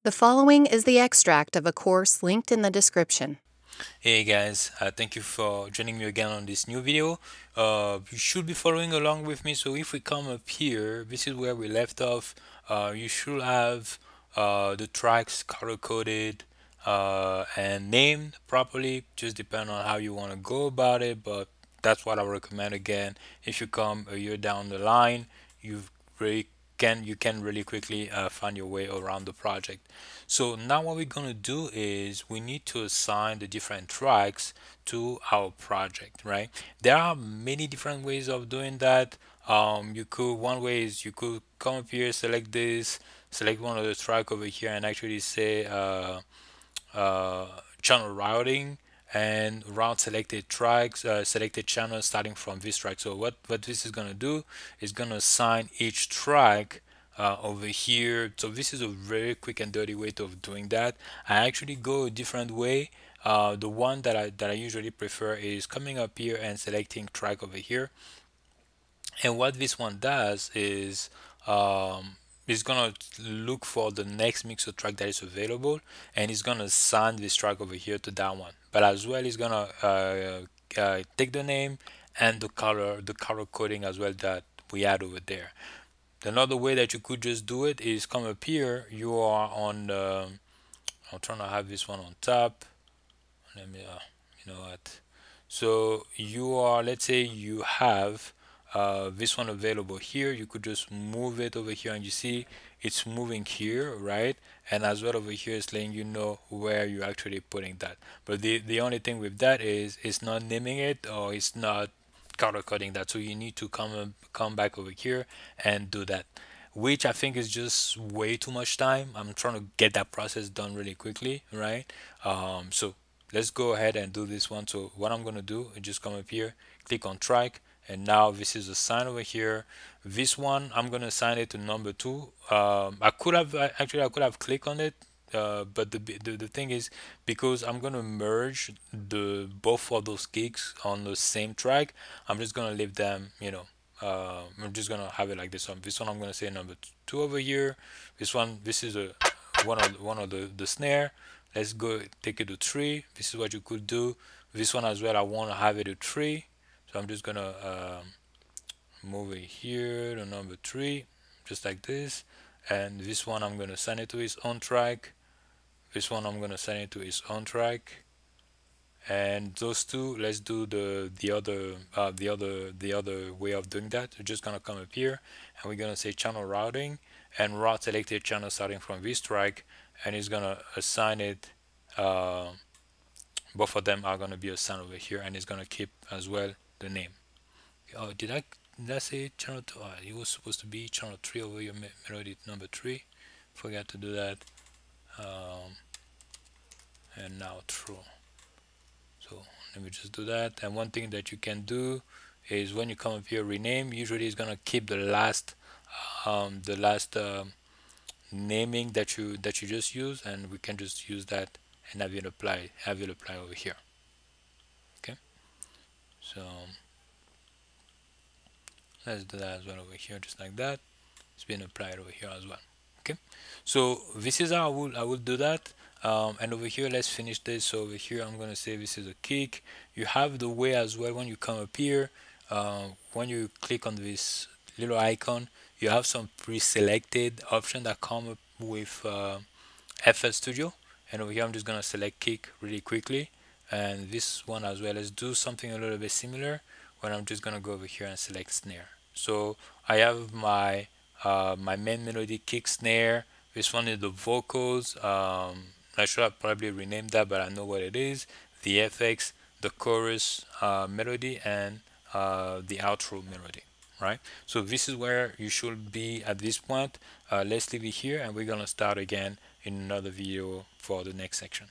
The following is the extract of a course linked in the description. Hey guys, thank you for joining me again on this new video. You should be following along with me. So if we come up here, this is where we left off. You should have the tracks color coded and named properly. Just depend on how you want to go about it, but that's what I recommend. Again, if you come a year down the line, you've really you can really quickly find your way around the project. So now what we're gonna do is we need to assign the different tracks to our project, right? There are many different ways of doing that. One way is you could come up here, select this, select one of the track over here, and actually say uh, channel routing and route selected tracks, selected channels starting from this track. So what this is going to do is going to assign each track over here. So this is a very quick and dirty way of doing that. I actually go a different way. The one that I usually prefer is coming up here and selecting track over here, and what this one does is it's gonna look for the next mixer track that is available, and it's gonna assign this track over here to that one. But as well, it's gonna take the name and the color coding as well that we add over there. Another way that you could just do it is come up here. You are on. I'm trying to have this one on top. Let me. You know what? So you are, let's say you have this one available here. You could just move it over here, and you see it's moving here, right? And as well over here, it's letting you know where you're actually putting that. But the only thing with that is it's not naming it, or it's not color coding that. So you need to come back over here and do that, which I think is just way too much time. I'm trying to get that process done really quickly, right? So let's go ahead and do this one. So what I'm gonna do is just come up here, click on track, and now this is a sign over here. This one I'm gonna assign it to number 2. I could have actually I could have clicked on it, but the thing is, because I'm gonna merge the both of those kicks on the same track, I'm just gonna leave them, I'm just gonna have it like this one. This one I'm gonna say number 2 over here. This is a one of the snare. Let's go take it to 3. This is what you could do. This one as well, I want to have it to 3, so I'm just gonna move it here to number 3, just like this. And this one I'm gonna send it to its own track. This one I'm gonna send it to its own track. And those two, let's do the other way of doing that. We're just gonna come up here, and we're gonna say channel routing and route selected channel starting from this track, and it's gonna assign it. uh, Both of them are gonna be assigned over here, and it's gonna keep as well the name. Oh, did I say channel 2? Oh, it was supposed to be channel 3 over here, melody number 3. Forgot to do that. um, and now true. So let me just do that. And one thing that you can do is when you come up here rename, usually it's gonna keep the last naming that you just used, and we can just use that and have it apply over here. Okay, so let's do that as well over here, just like that. It's been applied over here as well. Okay, so this is how I will do that. And over here, let's finish this. So over here, I'm gonna say this is a kick. You have the way as well when you come up here. When you click on this little icon, you have some pre-selected options that come up with FL Studio. And over here, I'm just gonna select kick really quickly, and this one as well. Let's do something a little bit similar, where I'm just gonna go over here and select snare. So I have my main melody, kick, snare. This one is the vocals. I should have probably renamed that, but I know what it is. The FX, the chorus melody, and the outro melody. Right. So this is where you should be at this point. Let's leave it here, and we're gonna start again in another video for the next section.